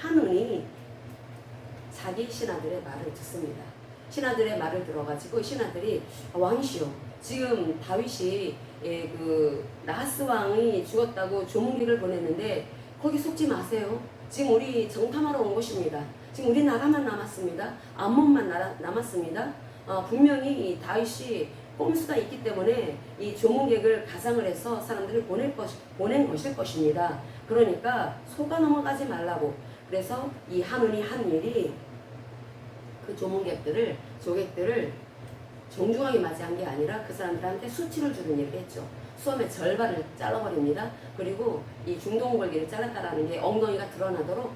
한운이 자기 신하들의 말을 듣습니다. 신하들의 말을 들어가지고 신하들이 왕이시여, 지금 다윗이 그 나하스 왕이 죽었다고 조문기를 보냈는데 거기 속지 마세요. 지금 우리 정탐하러 온 것입니다. 지금 우리 나라만 남았습니다. 암몬만 남았습니다. 분명히 이 다윗이 꼼수가 있기 때문에 이 조문객을 가상을 해서 사람들을 보낸 것일 것입니다. 그러니까 속아 넘어가지 말라고. 그래서 이 한운이 한 일이 그 조문객들을, 조객들을 정중하게 맞이한 게 아니라 그 사람들한테 수치를 주는 일을 했죠. 수염의 절반을 잘라버립니다. 그리고 이 중동골기를 잘랐다라는 게 엉덩이가 드러나도록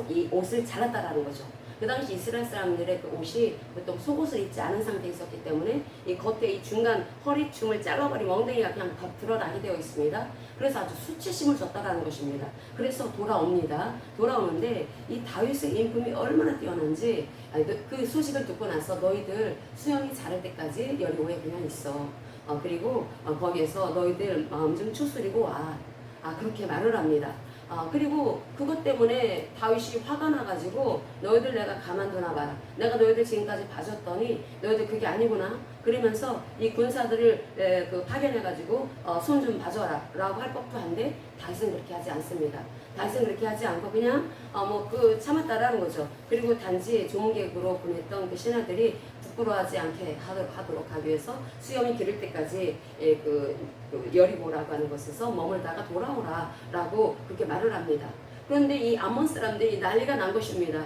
이 옷을 잘랐다라는 거죠. 그 당시 이스라엘 사람들의 그 옷이 보통 속옷을 입지 않은 상태에 있었기 때문에 이 겉에 이 중간 허리춤을 잘라버리면 엉덩이가 그냥 더 드러나게 되어 있습니다. 그래서 아주 수치심을 줬다라는 것입니다. 그래서 돌아옵니다. 돌아오는데 이 다윗의 인품이 얼마나 뛰어난지 그 소식을 듣고 나서 너희들 수영이 자랄 때까지 여리고에 그냥 있어. 그리고 거기에서 너희들 마음 좀 추스리고 와. 그렇게 말을 합니다. 그리고 그것 때문에 다윗이 화가 나가지고 너희들 내가 가만두나 봐라. 내가 너희들 지금까지 봐줬더니 너희들 그게 아니구나. 그러면서 이 군사들을 파견해가지고 손 좀 봐줘라 라고 할 법도 한데 다윗은 그렇게 하지 않습니다. 다윗은 그렇게 하지 않고 그냥 참았다라는 거죠. 그리고 단지 조문객으로 보냈던 그 신하들이 부끄러워하지 않게 하도록 하기 위해서 수염이 기를 때까지 여리고라고 하는 곳에서 머물다가 돌아오라 라고 그렇게 말을 합니다. 그런데 이 암몬 사람들이 난리가 난 것입니다.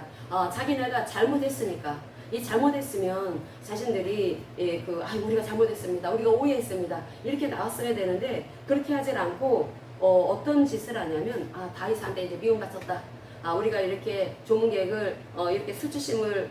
자기네가 잘못했으니까. 이 잘못했으면 자신들이 우리가 잘못했습니다. 우리가 오해했습니다. 이렇게 나왔어야 되는데 그렇게 하질 않고 어떤 짓을 하냐면 다윗한테 이제 미움받쳤다. 우리가 이렇게 조문객을 이렇게 수치심을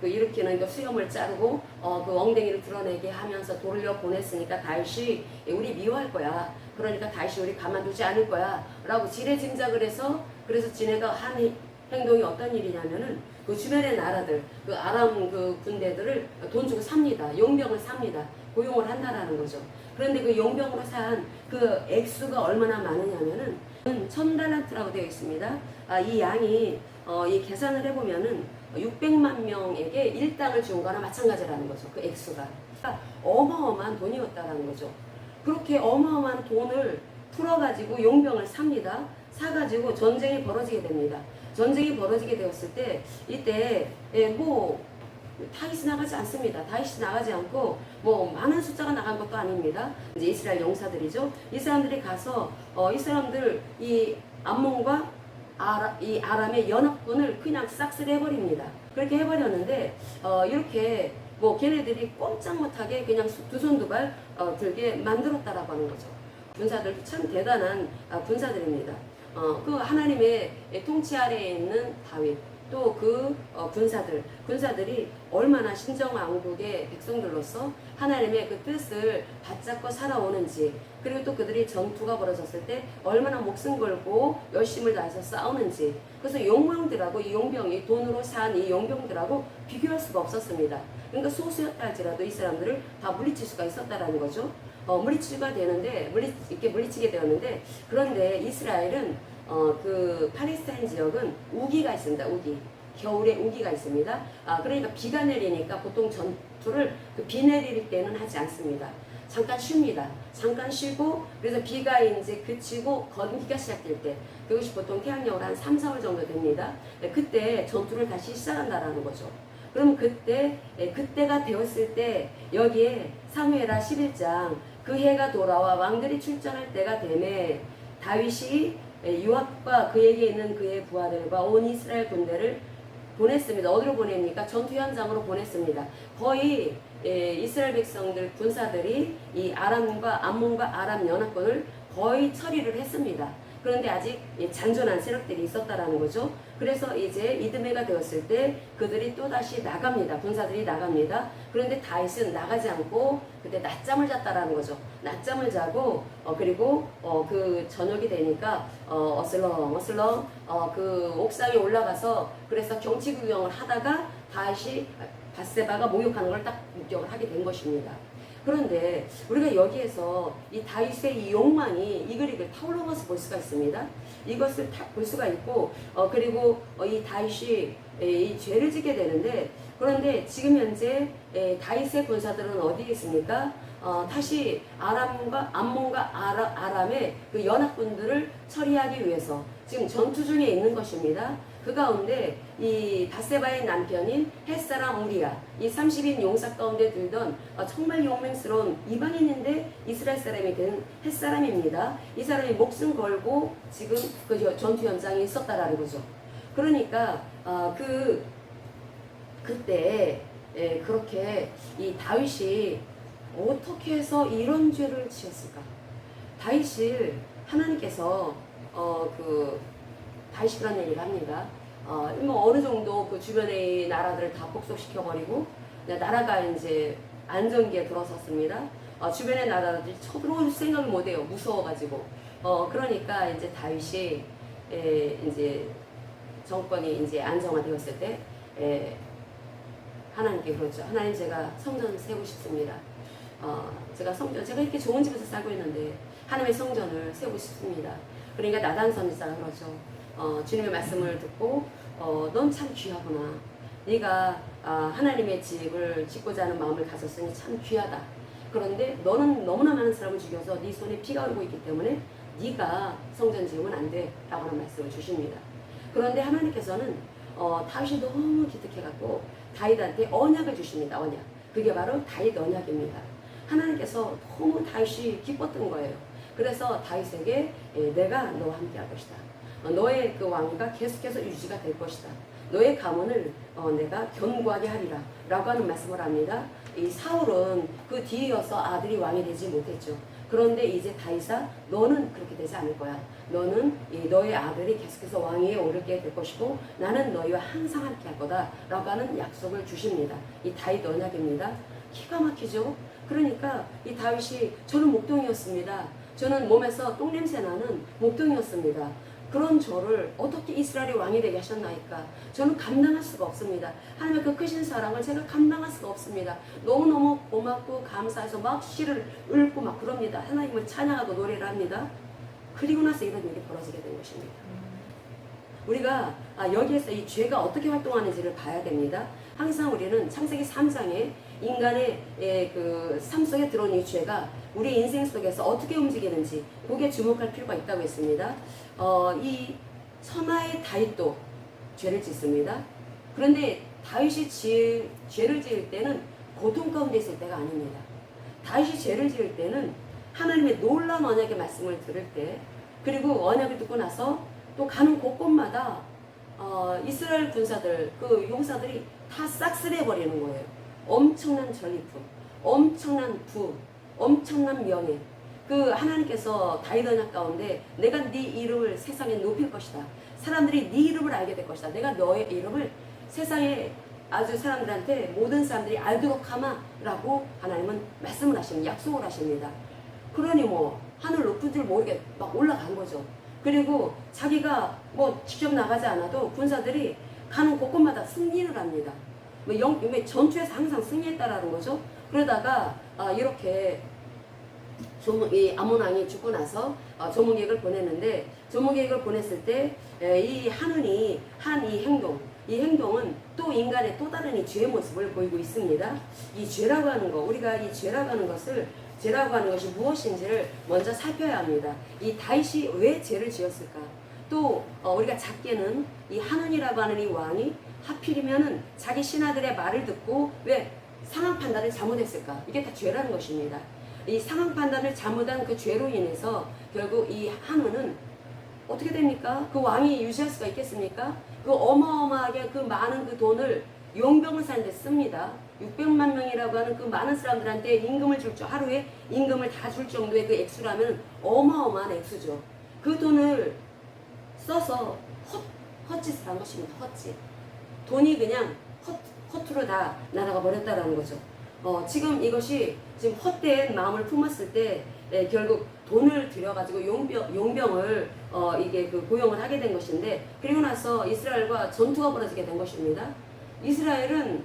일으키는 그 수염을 자르고 그 엉덩이를 드러내게 하면서 돌려 보냈으니까 다윗이 우리 미워할 거야. 그러니까 다윗이 우리 가만두지 않을 거야 라고 지레짐작을 해서, 그래서 지네가 한 행동이 어떤 일이냐면은 그 주변의 나라들, 그 아람 그 군대들을 돈 주고 삽니다. 용병을 삽니다. 고용을 한다라는 거죠. 그런데 그 용병으로 산 그 액수가 얼마나 많으냐면은 1000달란트라고 되어 있습니다. 이 양이 이 계산을 해보면은 600만 명에게 일당을 준 거나 마찬가지라는 거죠. 그 액수가. 그러니까 어마어마한 돈이었다라는 거죠. 그렇게 어마어마한 돈을 풀어가지고 용병을 삽니다. 사가지고 전쟁이 벌어지게 됩니다. 전쟁이 벌어지게 되었을 때 이때 다윗이 나가지 않습니다. 다윗이 나가지 않고 많은 숫자가 나간 것도 아닙니다. 이제 이스라엘 용사들이죠. 이 사람들이 가서 이 사람들 이 암몬과 이 아람의 연합군을 그냥 싹쓸이 해버립니다. 그렇게 해버렸는데 이렇게 걔네들이 꼼짝 못하게 그냥 두 손 두 발 들게 만들었다라고 하는 거죠. 군사들도 참 대단한 군사들입니다. 그 하나님의 통치 아래에 있는 다윗, 또 그 군사들이 얼마나 신정왕국의 백성들로서 하나님의 그 뜻을 받잡고 살아오는지, 그리고 또 그들이 전투가 벌어졌을 때 얼마나 목숨 걸고 열심을 다해서 싸우는지, 그래서 용병들하고 이 용병이 돈으로 산 이 용병들하고 비교할 수가 없었습니다. 그러니까 소수였다 할지라도 이 사람들을 다 물리칠 수가 있었다라는 거죠. 물리치게 되었는데, 그런데 이스라엘은 그 팔레스타인 지역은 우기가 있습니다. 겨울에 우기가 있습니다. 그러니까 비가 내리니까 보통 전투를 비 내릴 때는 하지 않습니다. 잠깐 쉽니다. 잠깐 쉬고, 그래서 비가 이제 그치고 건기가 시작될 때, 그것이 보통 태양력으로 한 3, 4월 정도 됩니다. 그때 전투를 다시 시작한다라는 거죠. 그럼 그때가 되었을 때 여기에 사무엘하 11장 그 해가 돌아와 왕들이 출전할 때가 되매 다윗이 요압과 그에게 있는 그의 부하들과 온 이스라엘 군대를 보냈습니다. 어디로 보냅니까? 전투 현장으로 보냈습니다. 거의 이스라엘 백성들 군사들이 이 암몬과 아람 연합군을 거의 처리를 했습니다. 그런데 아직 잔존한 세력들이 있었다라는 거죠. 그래서 이제 이듬해가 되었을 때 그들이 또다시 나갑니다. 군사들이 나갑니다. 그런데 다윗은 나가지 않고 그때 낮잠을 잤다라는 거죠. 낮잠을 자고 그리고 그 저녁이 되니까 어슬렁 그 옥상에 올라가서 그래서 경치 구경을 하다가 다윗이 밧세바가 목욕하는 걸 딱 목격을 하게 된 것입니다. 그런데 우리가 여기에서 이 다윗의 이 욕망이 이글이글 타올라온 것을 볼 수가 있습니다. 이것을 볼 수가 있고 그리고 이 다윗이 이 죄를 짓게 되는데, 그런데 지금 현재 다윗의 군사들은 어디에 있습니까? 다시 암몬과 아람의 그 연합군들을 처리하기 위해서 지금 전투 중에 있는 것입니다. 그 가운데 이 바세바의 남편인 햇사람 우리야, 이 30인 용사 가운데 들던 정말 용맹스러운 이방인인데 이스라엘 사람이 된 햇사람입니다. 이 사람이 목숨 걸고 지금 그 전투 현장에 있었다라는 거죠. 그러니까 그때 그렇게 이 다윗이 어떻게 해서 이런 죄를 지었을까? 다윗을 하나님께서 다윗이 그런 얘기를 합니다. 뭐 어느 정도 그 주변의 나라들을 다 복속시켜버리고 나라가 이제 안정기에 들어섰습니다. 주변의 나라들이 쳐들어올 생각을 못해요. 무서워가지고. 그러니까 이제 다윗이 이제 정권이 이제 안정화되었을 때 하나님께 그러죠. 하나님, 제가 성전 세우고 싶습니다. 제가 이렇게 좋은 집에서 살고 있는데 하나님의 성전을 세우고 싶습니다. 그러니까 나단 선지자가 그러죠. 주님의 말씀을 듣고 넌 참 귀하구나. 네가 하나님의 집을 짓고자 하는 마음을 가졌으니 참 귀하다. 그런데 너는 너무나 많은 사람을 죽여서 네 손에 피가 흐르고 있기 때문에 네가 성전 지으면 안 돼 라고 하는 말씀을 주십니다. 그런데 하나님께서는 다윗이 너무 기특해갖고 다윗한테 언약을 주십니다. 언약. 그게 바로 다윗 언약입니다. 하나님께서 너무 다윗이 기뻤던 거예요. 그래서 다윗에게 내가 너와 함께 할 것이다. 너의 그 왕위가 계속해서 유지가 될 것이다. 너의 가문을 내가 견고하게 하리라 라고 하는 말씀을 합니다. 이 사울은 그 뒤에 이어서 아들이 왕이 되지 못했죠. 그런데 이제 다윗아, 너는 그렇게 되지 않을 거야. 너는 너의 아들이 계속해서 왕위에 오르게 될 것이고 나는 너희와 항상 함께 할 거다 라고 하는 약속을 주십니다. 이 다윗 언약입니다. 기가 막히죠. 그러니까 이 다윗이, 저는 목동이었습니다. 저는 몸에서 똥냄새 나는 목동이었습니다. 그런 저를 어떻게 이스라엘의 왕이 되게 하셨나이까? 저는 감당할 수가 없습니다. 하나님의 그 크신 사랑을 제가 감당할 수가 없습니다. 너무너무 고맙고 감사해서 막 시를 읊고 막 그럽니다. 하나님을 찬양하고 노래를 합니다. 그리고 나서 이런 일이 벌어지게 된 것입니다. 우리가 여기에서 이 죄가 어떻게 활동하는지를 봐야 됩니다. 항상 우리는 창세기 3장에 인간의 그 삶 속에 들어온 이 죄가 우리 인생 속에서 어떻게 움직이는지 거기에 주목할 필요가 있다고 했습니다. 이 천하의 다윗도 죄를 짓습니다. 그런데 다윗이 죄를 지을 때는 고통 가운데 있을 때가 아닙니다. 다윗이 죄를 지을 때는 하나님의 놀라운 언약의 말씀을 들을 때, 그리고 언약을 듣고 나서 또 가는 곳곳마다 이스라엘 군사들, 그 용사들이 다 싹쓸이해버리는 거예요. 엄청난 전리품, 엄청난 부, 엄청난 명예. 그 하나님께서 다윗 언약 가운데 내가 네 이름을 세상에 높일 것이다. 사람들이 네 이름을 알게 될 것이다. 내가 너의 이름을 세상에 아주 사람들한테 모든 사람들이 알도록 하마라고 하나님은 말씀을 하십니다. 약속을 하십니다. 그러니 뭐 하늘 높은 줄 모르게 막 올라간 거죠. 그리고 자기가 뭐 직접 나가지 않아도 군사들이 가는 곳곳마다 승리를 합니다. 전투에서 항상 승리했다라는 거죠. 그러다가 이렇게 이 아몬 왕이 죽고 나서 조문객을 보냈는데, 조문객을 보냈을 때 이 한은이 한 이 행동은 또 인간의 또 다른 이 죄의 모습을 보이고 있습니다. 이 죄라고 하는 거, 우리가 이 죄라고 하는 것이 무엇인지를 먼저 살펴야 합니다. 이 다윗이 왜 죄를 지었을까? 또 우리가 작게는 이 한은이라고 하는 이 왕이 하필이면은 자기 신하들의 말을 듣고 왜 상황 판단을 잘못했을까? 이게 다 죄라는 것입니다. 이 상황 판단을 잘못한 그 죄로 인해서 결국 이 한은은 어떻게 됩니까? 그 왕이 유지할 수가 있겠습니까? 그 어마어마하게 그 많은 그 돈을 용병을 사는데 씁니다. 600만 명이라고 하는 그 많은 사람들한테 임금을 하루에 임금을 다 줄 정도의 그 액수라면 어마어마한 액수죠. 그 돈을 써서 헛짓을 한 것입니다. 헛짓. 돈이 그냥 허투루 다 날아가 버렸다라는 거죠. 지금 이것이 지금 헛된 마음을 품었을 때 결국 돈을 들여가지고 용병을 이게 그 고용을 하게 된 것인데, 그리고 나서 이스라엘과 전투가 벌어지게 된 것입니다. 이스라엘은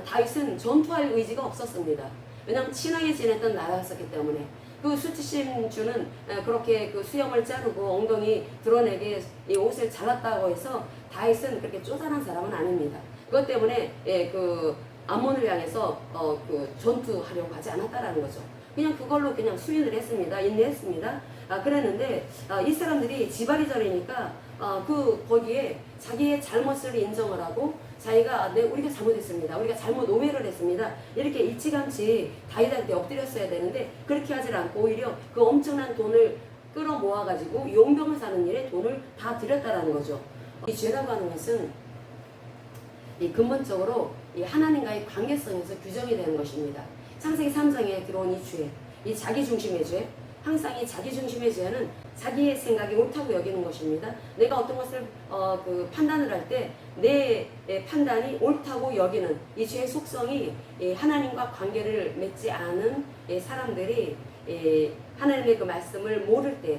다윗은 전투할 의지가 없었습니다. 왜냐하면 친하게 지냈던 나라였었기 때문에. 그 수치심 주는 그렇게 그 수염을 자르고 엉덩이 드러내게 이 옷을 잘랐다고 해서 다윗은 그렇게 쪼잔한 사람은 아닙니다. 그것 때문에 그 암몬을 향해서 그 전투하려고 하지 않았다라는 거죠. 그냥 그걸로 그냥 수인을 했습니다. 인내했습니다. 그랬는데 이 사람들이 지바리절이니까 그 거기에 자기의 잘못을 인정을 하고 자기가 우리가 잘못했습니다. 우리가 잘못 오해를 했습니다. 이렇게 일찌감치 다윗한테 엎드렸어야 되는데 그렇게 하질 않고 오히려 그 엄청난 돈을 끌어모아가지고 용병을 사는 일에 돈을 다 들였다라는 거죠. 이 죄라고 하는 것은 이 근본적으로 이 하나님과의 관계성에서 규정이 되는 것입니다. 창세기 3장에 들어온 이 죄, 이 자기중심의 죄, 항상 이 자기중심의 죄는 자기의 생각이 옳다고 여기는 것입니다. 내가 어떤 것을 그 판단을 할 때 내 판단이 옳다고 여기는 이 죄의 속성이 하나님과 관계를 맺지 않은 사람들이 하나님의 그 말씀을 모를 때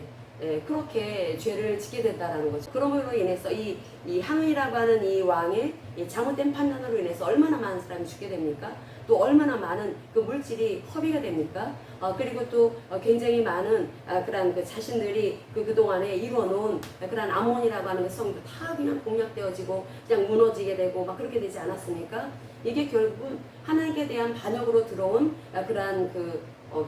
그렇게 죄를 짓게 된다라는 거죠. 그러므로 인해서 이 항이라고 하는 이 왕의 이 잘못된 판단으로 인해서 얼마나 많은 사람이 죽게 됩니까? 또 얼마나 많은 그 물질이 허비가 됩니까? 그리고 또 굉장히 많은 그런 그 자신들이 그동안에 이루어놓은 그런 암몬이라고 하는 그 성도 다 그냥 공략되어지고 그냥 무너지게 되고 막 그렇게 되지 않았습니까? 이게 결국은 하나님께 대한 반역으로 들어온 그런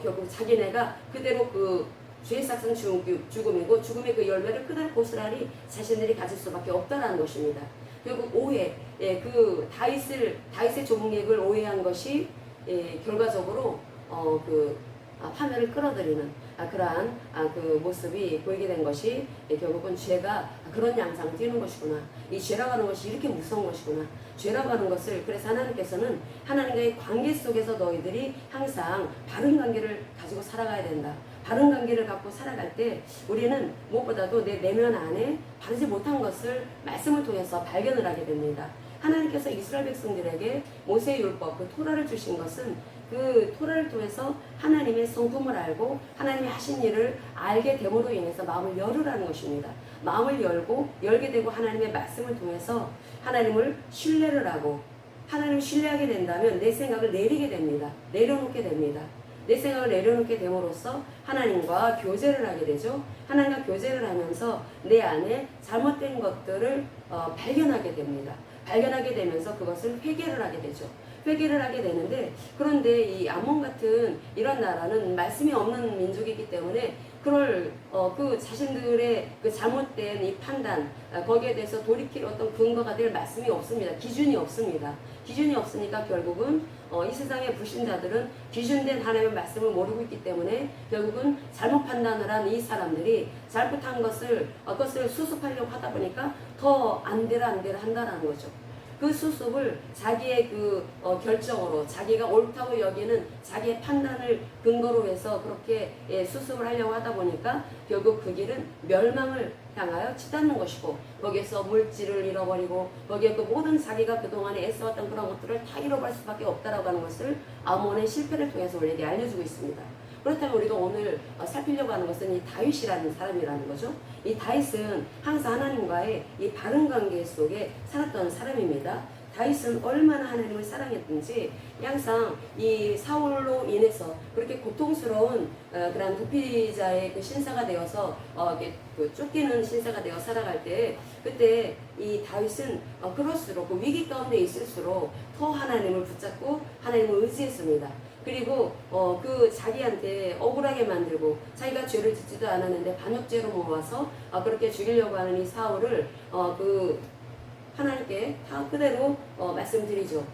결국 자기네가 그대로 그 죄의 삭은 죽음이고 죽음의 그 열매를 그대로 고스란히 자신들이 가질 수밖에 없다라는 것입니다. 결국 오해, 그 다윗의 종객을 오해한 것이 결과적으로 파멸을 끌어들이는 그러한 그 모습이 보이게 된 것이 결국은 죄가 그런 양상을 띠는 것이구나. 이 죄라고 하는 것이 이렇게 무서운 것이구나. 죄라고 하는 것을 그래서 하나님께서는 하나님과의 관계 속에서 너희들이 항상 바른 관계를 가지고 살아가야 된다. 바른 관계를 갖고 살아갈 때 우리는 무엇보다도 내 내면 안에 바르지 못한 것을 말씀을 통해서 발견을 하게 됩니다. 하나님께서 이스라엘 백성들에게 모세의 율법, 그 토라를 주신 것은 그 토라를 통해서 하나님의 성품을 알고 하나님이 하신 일을 알게 됨으로 인해서 마음을 열으라는 것입니다. 마음을 열고 열게 되고 하나님의 말씀을 통해서 하나님을 신뢰를 하고 하나님을 신뢰하게 된다면 내 생각을 내리게 됩니다. 내려놓게 됩니다. 내 생각을 내려놓게 됨으로써 하나님과 교제를 하게 되죠. 하나님과 교제를 하면서 내 안에 잘못된 것들을 발견하게 됩니다. 발견하게 되면서 그것을 회개를 하게 되죠. 회개를 하게 되는데 그런데 이 암몬 같은 이런 나라는 말씀이 없는 민족이기 때문에 그 자신들의 그 잘못된 이 판단 거기에 대해서 돌이킬 어떤 근거가 될 말씀이 없습니다. 기준이 없습니다. 기준이 없으니까 결국은 이 세상의 불신자들은 기준된 하나님의 말씀을 모르고 있기 때문에 결국은 잘못 판단을 한 이 사람들이 잘못한 그것을 수습하려고 하다 보니까 더 안 되라 한다라는 거죠. 그 수습을 자기의 결정으로 자기가 옳다고 여기는 자기의 판단을 근거로 해서 그렇게 수습을 하려고 하다 보니까 결국 그 길은 멸망을 향하여 치닫는 것이고 거기에서 물질을 잃어버리고 거기에 그 모든 자기가 그동안에 애써왔던 그런 것들을 다 잃어버릴 수밖에 없다라고 하는 것을 아몬의 실패를 통해서 우리에게 알려주고 있습니다. 그렇다면 우리가 오늘 살피려고 하는 것은 이 다윗이라는 사람이라는 거죠. 이 다윗은 항상 하나님과의 이 바른 관계 속에 살았던 사람입니다. 다윗은 얼마나 하나님을 사랑했든지 항상 이 사울로 인해서 그렇게 고통스러운 그런 도피자의 그 신사가 되어서 쫓기는 신사가 되어 살아갈 때 그때 이 다윗은 그럴수록 그 위기 가운데 있을수록 더 하나님을 붙잡고 하나님을 의지했습니다. 그리고 그 자기한테 억울하게 만들고 자기가 죄를 짓지도 않았는데 반역죄로 모아서 그렇게 죽이려고 하는 이 사울을 하나님께 다 그대로 말씀드리죠.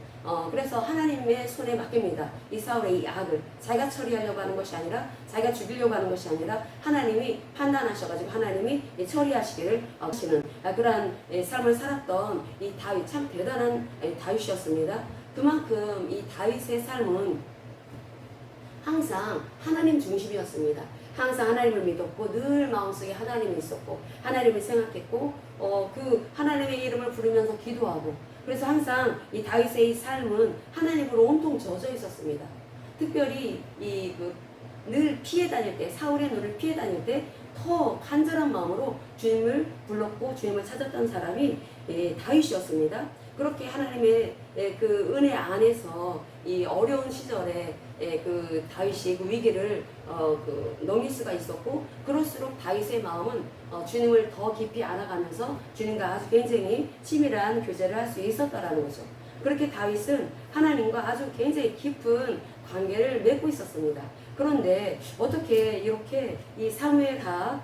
그래서 하나님의 손에 맡깁니다. 이 사울의 이 악을 자기가 처리하려고 하는 것이 아니라 자기가 죽이려고 하는 것이 아니라 하나님이 판단하셔가지고 하나님이 처리하시기를 하시는 그러한 삶을 살았던 이 다윗 참 대단한 다윗이었습니다. 그만큼 이 다윗의 삶은 항상 하나님 중심이었습니다. 항상 하나님을 믿었고 늘 마음속에 하나님이 있었고 하나님을 생각했고 그 하나님의 이름을 부르면서 기도하고 그래서 항상 이 다윗의 이 삶은 하나님으로 온통 젖어 있었습니다. 특별히 늘 피해 다닐 때 사울의 눈을 피해 다닐 때 더 간절한 마음으로 주님을 불렀고 주님을 찾았던 사람이 다윗이었습니다. 그렇게 하나님의 그 은혜 안에서 이 어려운 시절에 그 다윗이 그 위기를 그 넘길 수가 있었고, 그럴수록 다윗의 마음은 주님을 더 깊이 알아가면서 주님과 아주 굉장히 치밀한 교제를 할 수 있었다라는 거죠. 그렇게 다윗은 하나님과 아주 굉장히 깊은 관계를 맺고 있었습니다. 그런데 어떻게 이렇게 이 사무엘하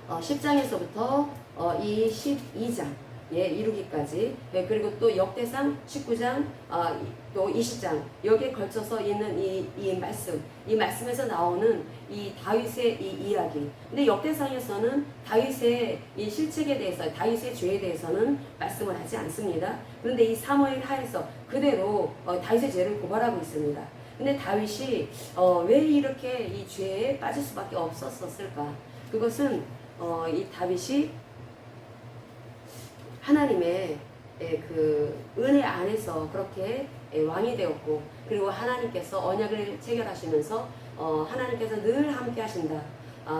10장에서부터 이 12장 이루기까지, 그리고 또 역대상 19장 또 20장 여기에 걸쳐서 있는 이 말씀에서 나오는 이 다윗의 이 이야기. 근데 역대상에서는 다윗의 이 실책에 대해서, 다윗의 죄에 대해서는 말씀을 하지 않습니다. 그런데 이 사무엘 하에서 그대로 다윗의 죄를 고발하고 있습니다. 근데 다윗이 왜 이렇게 이 죄에 빠질 수밖에 없었을까? 그것은 이 다윗이 하나님의 그 은혜 안에서 그렇게 왕이 되었고, 그리고 하나님께서 언약을 체결하시면서 하나님께서 늘 함께 하신다.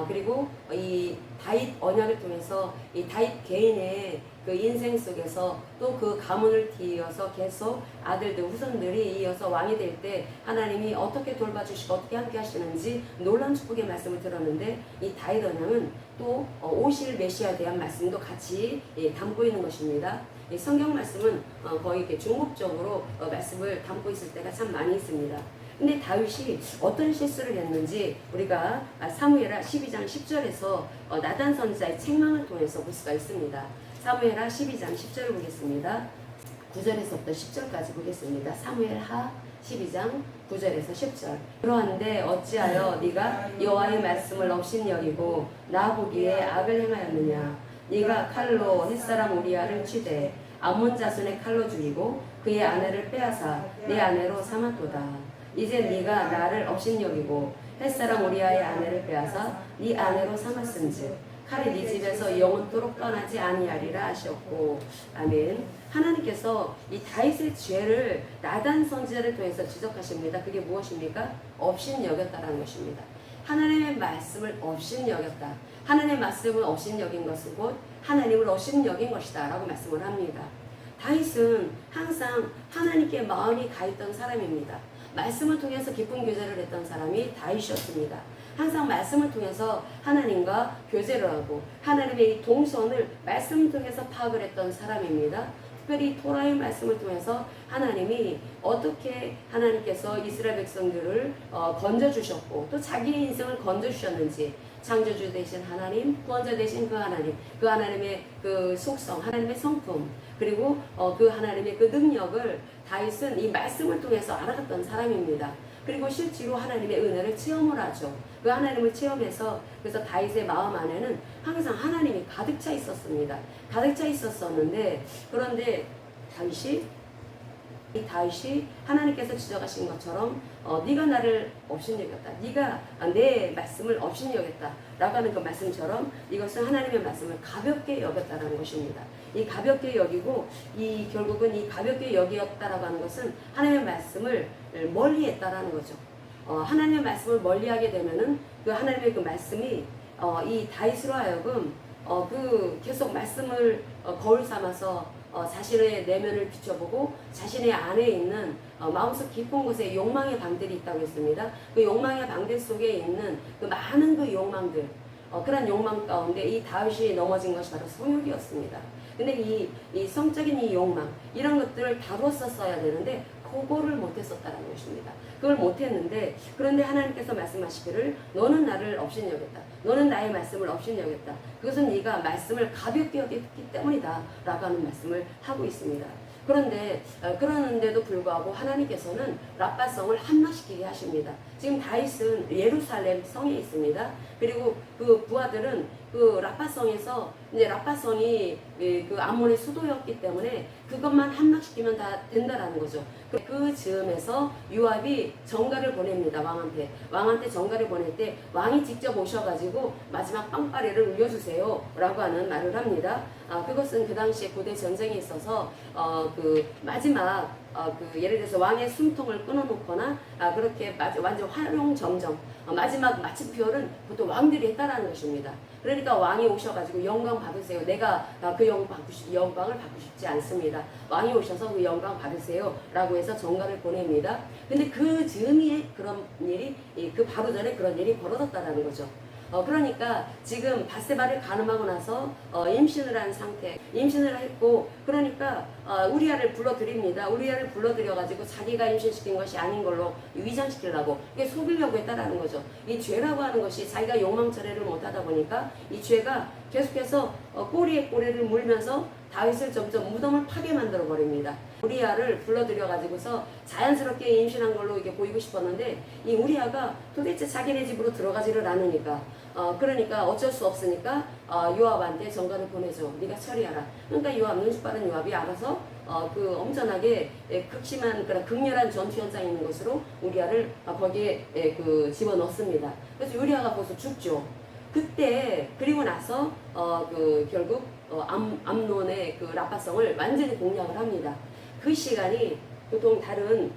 그리고 이 다윗 언약을 통해서 이 다윗 개인의 그 인생 속에서 또 그 가문을 뒤이어서 계속 아들들 후손들이 이어서 왕이 될 때 하나님이 어떻게 돌봐주시고 어떻게 함께 하시는지 놀라운 축복의 말씀을 들었는데, 이 다윗 언약은 또 오실 메시아에 대한 말씀도 같이 담고 있는 것입니다. 이 성경 말씀은 거의 이렇게 중복적으로 말씀을 담고 있을 때가 참 많이 있습니다. 근데 다윗이 어떤 실수를 했는지 우리가 사무엘하 12장 10절에서 나단 선지자의 책망을 통해서 볼 수가 있습니다. 사무엘하 12장 10절을 보겠습니다. 9절에서부터 10절까지 보겠습니다. 사무엘하 12장 9절에서 10절. 그러한데 어찌하여 네가 여호와의 말씀을 업신여기고 나 보기에 악을 행하였느냐. 네가 칼로 햇사람 우리아를 치되 암몬 자손의 칼로 죽이고 그의 아내를 빼앗아 내 아내로 삼았도다. 이제 네가 나를 업신여기고 햇사람 우리아의 아내를 빼앗아 네 아내로 삼았은즉 칼이 네 집에서 영원토록 떠나지 아니하리라 하셨고. 아멘. 하나님께서 이 다윗의 죄를 나단 선지자를 통해서 지적하십니다. 그게 무엇입니까? 업신여겼다라는 것입니다. 하나님의 말씀을 업신여겼다. 하나님의 말씀을 업신여긴 것은 곧 하나님을 업신여긴 것이다 라고 말씀을 합니다. 다윗은 항상 하나님께 마음이 가있던 사람입니다. 말씀을 통해서 깊은 교제를 했던 사람이 다윗이었습니다. 항상 말씀을 통해서 하나님과 교제를 하고 하나님의 동선을 말씀을 통해서 파악을 했던 사람입니다. 특별히 토라의 말씀을 통해서 하나님이 어떻게 하나님께서 이스라엘 백성들을 건져주셨고 또 자기의 인생을 건져주셨는지, 창조주 되신 하나님, 구원자 되신 그 하나님, 그 하나님의 그 속성, 하나님의 성품, 그리고 그 하나님의 그 능력을 다윗은 이 말씀을 통해서 알아갔던 사람입니다. 그리고 실제로 하나님의 은혜를 체험을 하죠. 그 하나님을 체험해서 그래서 다윗의 마음 안에는 항상 하나님이 가득 차 있었습니다. 가득 차 있었었는데, 그런데 다윗이 하나님께서 지적하신 것처럼 네가 나를 업신여겼다, 네가 내 말씀을 업신여겼다 라고 하는 그 말씀처럼 이것은 하나님의 말씀을 가볍게 여겼다라는 것입니다. 이 가볍게 여기고 결국은 이 가볍게 여기었다라고 하는 것은 하나님의 말씀을 멀리했다라는 거죠. 하나님의 말씀을 멀리하게 되면은 그 하나님의 그 말씀이 이 다윗으로 하여금 계속 말씀을 거울 삼아서 자신의 내면을 비춰보고 자신의 안에 있는 마음속 깊은 곳에 욕망의 방들이 있다고 했습니다. 그 욕망의 방들 속에 있는 그 많은 그 욕망들, 그런 욕망 가운데 이 다윗이 넘어진 것이 바로 성욕이었습니다. 근데 이 성적인 이 욕망, 이런 것들을 다뤘었어야 되는데 그거를 못했었다는 것입니다. 그걸 못했는데, 그런데 하나님께서 말씀하시기를 너는 나를 업신여겼다, 너는 나의 말씀을 업신여겼다, 그것은 네가 말씀을 가볍게 여겼기 때문이다 라고 하는 말씀을 하고 있습니다. 그런데 그러는데도 불구하고 하나님께서는 라빠성을 함락시키게 하십니다. 지금 다윗은 예루살렘 성에 있습니다. 그리고 그 부하들은 그 라빠성에서, 이제 라빠성이 그 암몬의 수도였기 때문에 그것만 함락시키면 다 된다라는 거죠. 그 즈음에서 요압이 전가를 보냅니다. 왕한테 전가를 보낼 때 왕이 직접 오셔가지고 마지막 빵빠레를 울려주세요 라고 하는 말을 합니다. 그것은 그 당시에 고대 전쟁에 있어서 그 마지막 예를 들어서 왕의 숨통을 끊어놓거나 그렇게 완전 마지막 마침표는 보통 왕들이 했다라는 것입니다. 그러니까 왕이 오셔가지고 영광 받으세요. 내가 그 영광을 받고 싶지 않습니다. 왕이 오셔서 그 영광 받으세요. 라고 해서 정가를 보냅니다. 근데 그 즈음에 그런 일이, 그 바로 전에 그런 일이 벌어졌다라는 거죠. 그러니까 지금 바세바를 간음하고 나서 임신을 한 상태, 임신을 했고, 그러니까 우리아를 불러드립니다. 우리아를 불러들여가지고 자기가 임신시킨 것이 아닌 걸로 위장시키려고, 이게 속이려고 했다라는 거죠. 이 죄라고 하는 것이 자기가 욕망 처리를 못하다 보니까 이 죄가 계속해서 꼬리에 꼬리를 물면서 다윗을 점점 무덤을 파게 만들어 버립니다. 우리아를 불러들여가지고서 자연스럽게 임신한 걸로 이게 보이고 싶었는데, 이 우리아가 도대체 자기네 집으로 들어가지를 않으니까, 그러니까 어쩔 수 없으니까 요압한테 전가를 보내줘. 네가 처리하라. 그러니까 요압, 눈치 빠른 요압이 알아서 그 엄청나게 극심한 그런 극렬한 전투 현장에 있는 것으로 우리아를 거기에 그 집어넣습니다. 그래서 우리아가 벌써 죽죠. 그때 그리고 나서 그 결국 암논의 그 라파성을 완전히 공략을 합니다. 그 시간이 보통 다른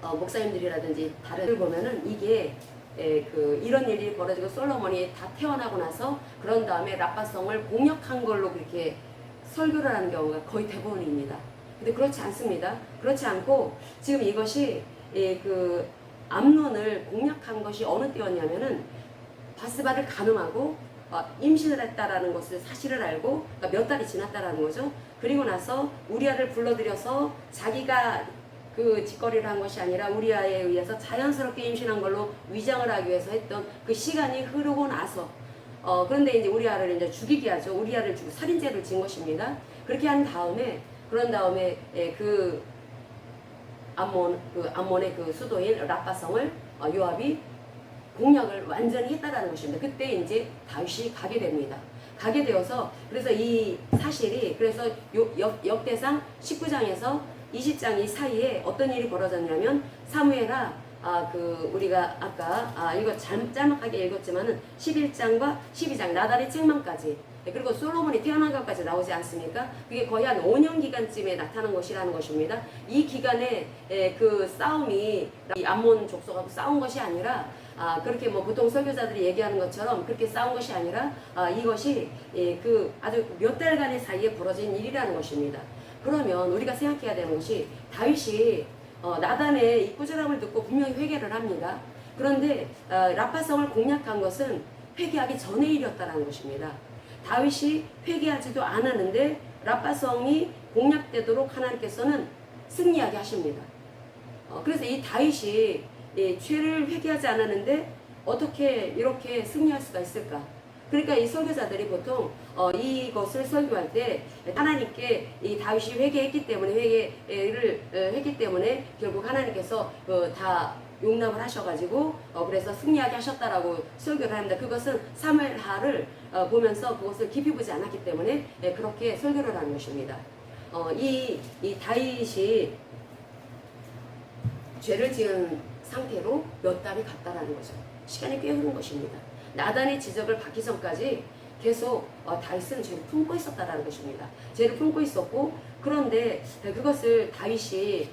목사님들이라든지 다른 보면은 이게 그 이런 일이 벌어지고 솔로몬이 다 태어나고 나서 그런 다음에 라파성을 공략한 걸로 그렇게 설교를 하는 경우가 거의 대부분입니다. 근데 그렇지 않습니다. 그렇지 않고 지금 이것이 그 암논을 공략한 것이 어느 때였냐면은 바스바를 간음하고 임신을 했다라는 것을 사실을 알고, 그러니까 몇 달이 지났다라는 거죠. 그리고 나서 우리아를 불러들여서 자기가 그 짓거리를 한 것이 아니라 우리아에 의해서 자연스럽게 임신한 걸로 위장을 하기 위해서 했던 그 시간이 흐르고 나서 그런데 이제 우리아를 이제 죽이게 하죠. 우리아를 죽이고 살인죄를 진 것입니다. 그렇게 한 다음에 그런 다음에 그 암몬의 그 수도인 라파성을 요압이 공략을 완전히 했다라는 것입니다. 그때 이제 다윗이 가게 됩니다. 가게 되어서 그래서 이 사실이 그래서 역대상 19장에서 20장 이 사이에 어떤 일이 벌어졌냐면 사무엘아 그 우리가 아까 이거 짤막하게 읽었지만은 11장과 12장 나달의 책망까지 그리고 솔로몬이 태어난 것까지 나오지 않습니까? 그게 거의 한 5년 기간쯤에 나타난 것이라는 것입니다. 이 기간에 그 싸움이 이 암몬 족속하고 싸운 것이 아니라 그렇게 뭐 보통 설교자들이 얘기하는 것처럼 그렇게 싸운 것이 아니라 이것이 그 아주 몇 달간의 사이에 벌어진 일이라는 것입니다. 그러면 우리가 생각해야 되는 것이 다윗이 나단의 이 꾸지람을 듣고 분명히 회개를 합니다. 그런데 라파성을 공략한 것은 회개하기 전의 일이었다는 것입니다. 다윗이 회개하지도 않았는데 라파성이 공략되도록 하나님께서는 승리하게 하십니다. 그래서 이 다윗이 죄를 회개하지 않았는데 어떻게 이렇게 승리할 수가 있을까? 그러니까 이 설교자들이 보통 이것을 설교할 때 하나님께 이 다윗이 회개했기 때문에 회개를 했기 때문에 결국 하나님께서 다 용납을 하셔가지고 그래서 승리하게 하셨다라고 설교를 합니다. 그것은 사무엘하를 보면서 그것을 깊이 보지 않았기 때문에 그렇게 설교를 하는 것입니다. 이 다윗이 죄를 지은 상태로 몇 달이 갔다라는 거죠. 시간이 꽤 흐른 것입니다. 나단의 지적을 받기 전까지 계속 다윗은 죄를 품고 있었다라는 것입니다. 죄를 품고 있었고 그런데 그것을 다윗이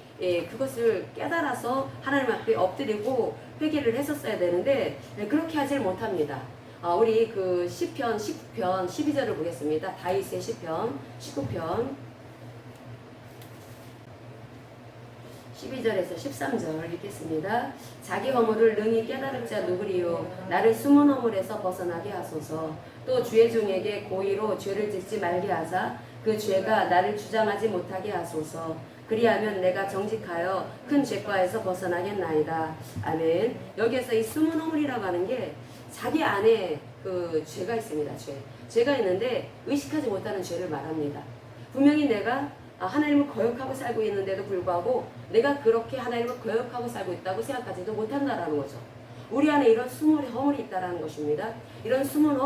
그것을 깨달아서 하나님 앞에 엎드리고 회개를 했었어야 되는데 그렇게 하질 못합니다. 우리 그 시편 19편 12절을 보겠습니다. 다윗의 시편 19편 12절에서 13절 읽겠습니다. 자기 허물을 능히 깨달을 자 누구리요? 나를 숨은 허물에서 벗어나게 하소서. 또 주의 종에게 고의로 죄를 짓지 말게 하사 그 죄가 나를 주장하지 못하게 하소서. 그리하면 내가 정직하여 큰 죄과에서 벗어나겠나이다. 아멘. 여기에서 이 숨은 허물이라고 하는 게 자기 안에 그 죄가 있습니다. 죄가 있는데 의식하지 못하는 죄를 말합니다. 분명히 내가 하나님을 거역하고 살고 있는데도 불구하고 내가 그렇게 하나님을 거역하고 살고 있다고 생각하지도 못한다라는 거죠. 우리 안에 이런 숨은 허물이 있다라는 것입니다. 이런 숨은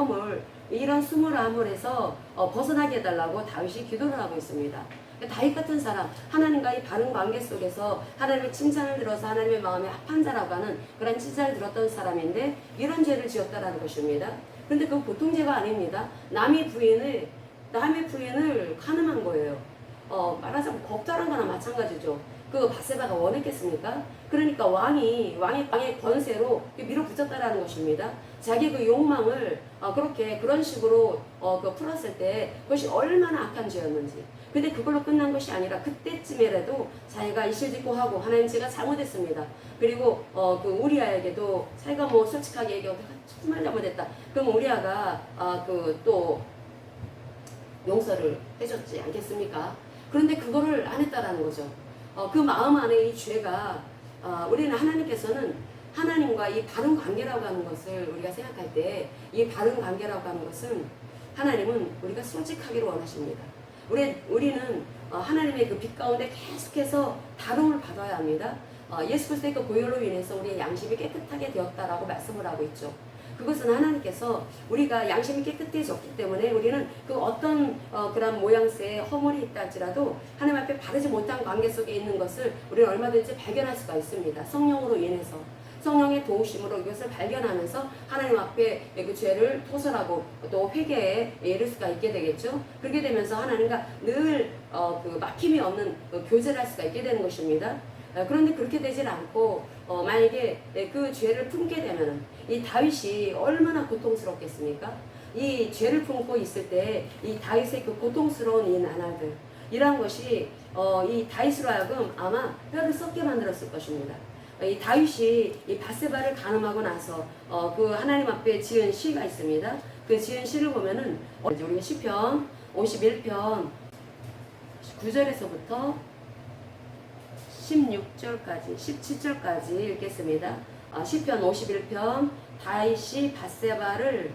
허물에서 벗어나게 해달라고 다윗이 기도를 하고 있습니다. 다윗 같은 사람, 하나님과의 바른 관계 속에서 하나님의 칭찬을 들어서 하나님의 마음에 합한 자라고 하는 그런 칭찬을 들었던 사람인데 이런 죄를 지었다라는 것입니다. 그런데 그건 보통 죄가 아닙니다. 남의 부인을 간음한 거예요. 말하자면 겁탈한 거나 마찬가지죠. 그 바세바가 원했겠습니까? 그러니까 왕의 권세로 밀어붙였다라는 것입니다. 자기 그 욕망을 그렇게 그런 식으로 그 풀었을 때 그것이 얼마나 악한 죄였는지. 근데 그걸로 끝난 것이 아니라 그때쯤에라도 자기가 이실직고 하고 하나님 제가 잘못했습니다. 그리고 그 우리아에게도 자기가 뭐 솔직하게 얘기하고 정말 잘못했다. 그럼 우리아가 그 또 용서를 해줬지 않겠습니까? 그런데 그거를 안 했다라는 거죠. 그 마음 안에 이 죄가 우리는 하나님께서는 하나님과 이 바른 관계라고 하는 것을 우리가 생각할 때 이 바른 관계라고 하는 것은 하나님은 우리가 솔직하기를 원하십니다. 우리는 하나님의 그 빛 가운데 계속해서 다름을 받아야 합니다. 예수 그리스도의 그 보혈로 인해서 우리의 양심이 깨끗하게 되었다라고 말씀을 하고 있죠. 그것은 하나님께서 우리가 양심이 깨끗해졌기 때문에 우리는 그 어떤 그런 모양새의 허물이 있다 할지라도 하나님 앞에 바르지 못한 관계 속에 있는 것을 우리는 얼마든지 발견할 수가 있습니다. 성령으로 인해서. 성령의 도우심으로 이것을 발견하면서 하나님 앞에 그 죄를 토설하고 또 회개에 이를 수가 있게 되겠죠. 그렇게 되면서 하나님과 늘 그 막힘이 없는 교제를 할 수가 있게 되는 것입니다. 그런데 그렇게 되질 않고 만약에 그 죄를 품게 되면 이 다윗이 얼마나 고통스럽겠습니까? 이 죄를 품고 있을 때 이 다윗의 그 고통스러운 이 나날들 이러한 것이 이 다윗으로 하여금 아마 뼈를 썩게 만들었을 것입니다. 이 다윗이 이 바세바를 간음하고 나서 그 하나님 앞에 지은 시가 있습니다. 그 지은 시를 보면은 우리가 시편 51편 9절에서부터 16절까지 17절까지 읽겠습니다. 시편 51편 다윗이 바세바를